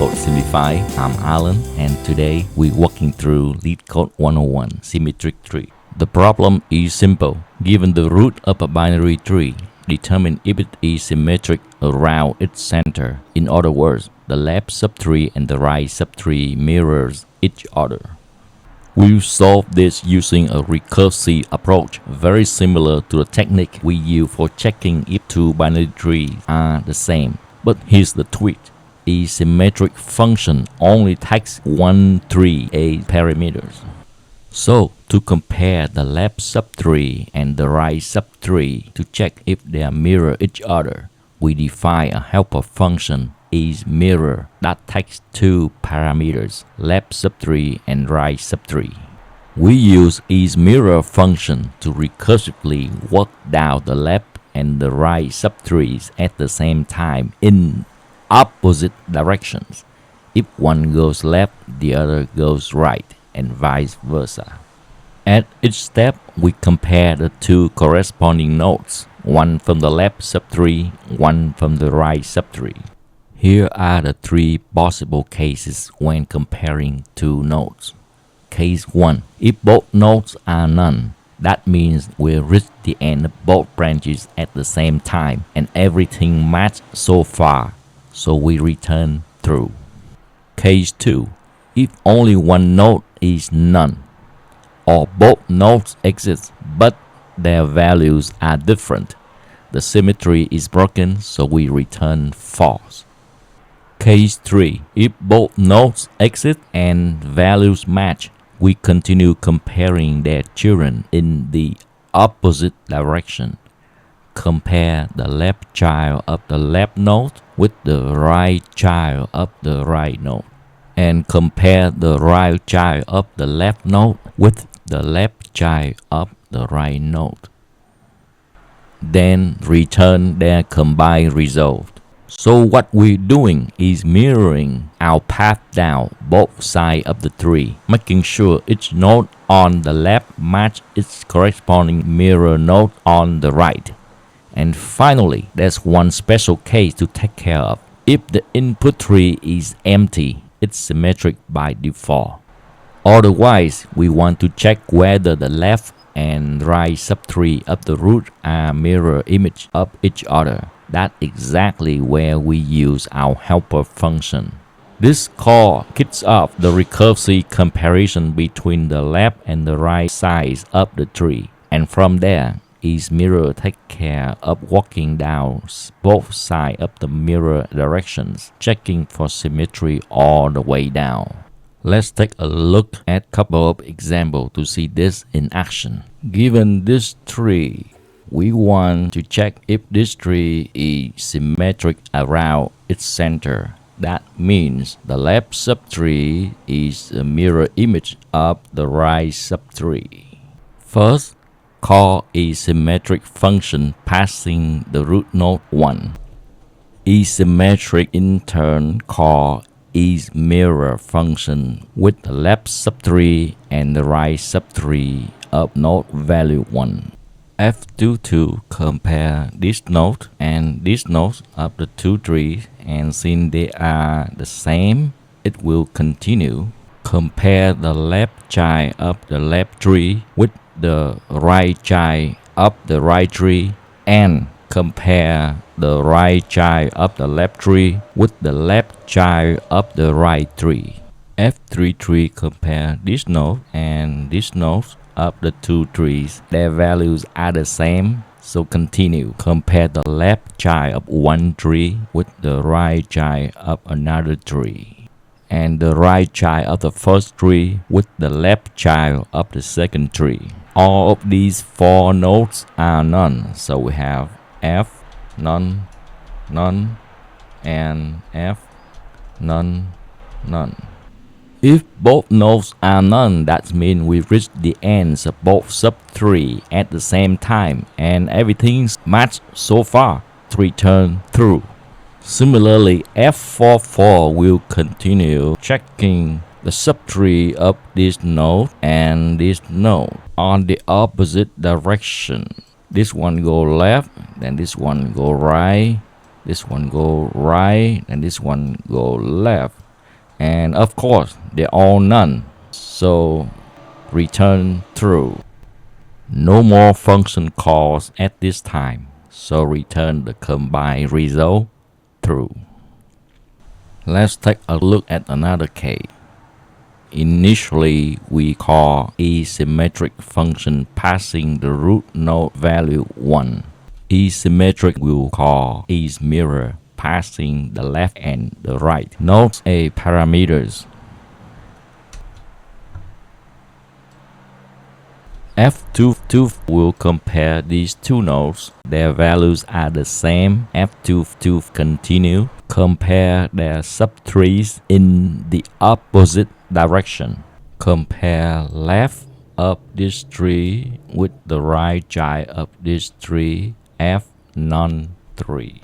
Leetcode Simplified. I'm Alan, and today we're walking through Leetcode 101 Symmetric Tree. The problem is simple. Given the root of a binary tree, determine if it is symmetric around its center. In other words, the left subtree and the right subtree mirrors each other. We'll solve this using a recursive approach, very similar to the technique we use for checking if two binary trees are the same. But here's the tweak. A symmetric function only takes one tree A parameters. So, to compare the left subtree and the right subtree to check if they mirror each other, we define a helper function isMirror that takes two parameters, left subtree and right subtree. We use isMirror function to recursively work down the left and the right subtrees at the same time in opposite directions. If one goes left, the other goes right, and vice versa. At each step, we compare the two corresponding nodes, one from the left subtree, one from the right subtree. Here are the three possible cases when comparing two nodes. Case 1. If both nodes are none, that means we'll reach the end of both branches at the same time and everything matched so far, so we return true. Case 2. If only one node is none, or both nodes exist but their values are different, the symmetry is broken, so we return false. Case 3. If both nodes exist and values match, we continue comparing their children in the opposite direction. Compare the left child of the left node with the right child of the right node, and compare the right child of the left node with the left child of the right node. Then return their combined result. So what we're doing is mirroring our path down both sides of the tree, making sure each node on the left matches its corresponding mirror node on the right. And finally, there's one special case to take care of. If the input tree is empty, it's symmetric by default. Otherwise, we want to check whether the left and right subtree of the root are mirror image of each other. That's exactly where we use our helper function. This call kicks off the recursive comparison between the left and the right sides of the tree, and from there, isMirror takes care of walking down both sides of the mirror directions, checking for symmetry all the way down. Let's take a look at a couple of examples to see this in action. Given this tree, we want to check if this tree is symmetric around its center. That means the left subtree is a mirror image of the right subtree. First, call a symmetric function passing the root node 1. Asymmetric in turn call isMirror function with the left subtree and the right subtree of node value 1. F2 to compare this node and this node of the two trees, and since they are the same, it will continue. Compare the left child of the left tree with the right child of the right tree, and compare the right child of the left tree with the left child of the right tree. F3 tree compare this node and this node of the two trees. Their values are the same, so continue. Compare the left child of one tree with the right child of another tree, and the right child of the first tree with the left child of the second tree. All of these four nodes are none, so we have F, none, none, and F, none, none. If both nodes are none, that means we reach the ends of both subtrees at the same time and everything's matched so far. Return true. Similarly, F44 will continue checking the subtree of this node and this node on the opposite direction. This one go left, then this one go right, this one go right, and this one go left. And of course, they're all none. So return true. No more function calls at this time. So return the combined result true. Let's take a look at another case. Initially, we call asymmetric function passing the root node value 1. Asymmetric will call asMirror passing the left and the right nodes as parameters. F2 will compare these two nodes. Their values are the same. F2 continue. Compare their subtrees in the opposite direction. Compare left of this tree with the right child of this tree, F non-3.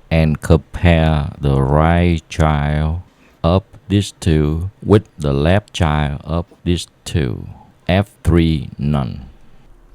And compare the right child of this 2 with the left child of this 2, F3 none.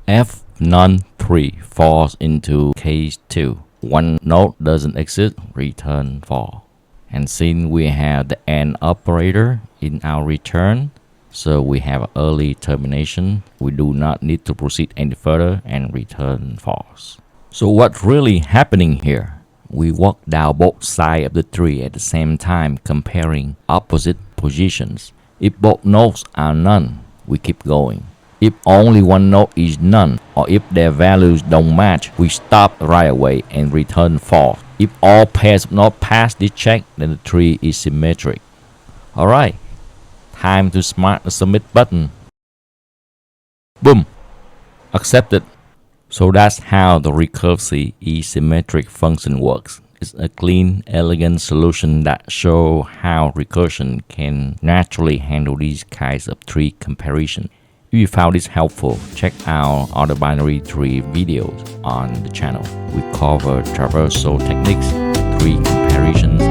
F non-3 falls into case 2. One node doesn't exist, return false. And since we have the AND operator in our return, so we have early termination, we do not need to proceed any further and return false. So what's really happening here? We walk down both sides of the tree at the same time, comparing opposite positions. If both nodes are none, we keep going. If only one node is none, or if their values don't match, we stop right away and return false. If all pairs not pass this check, then the tree is symmetric. Alright, time to smash the submit button. Boom! Accepted. So that's how the recursive asymmetric function works. It's a clean, elegant solution that shows how recursion can naturally handle these kinds of tree comparison. If you found this helpful, check out other binary tree videos on the channel. We cover traversal techniques, tree comparisons,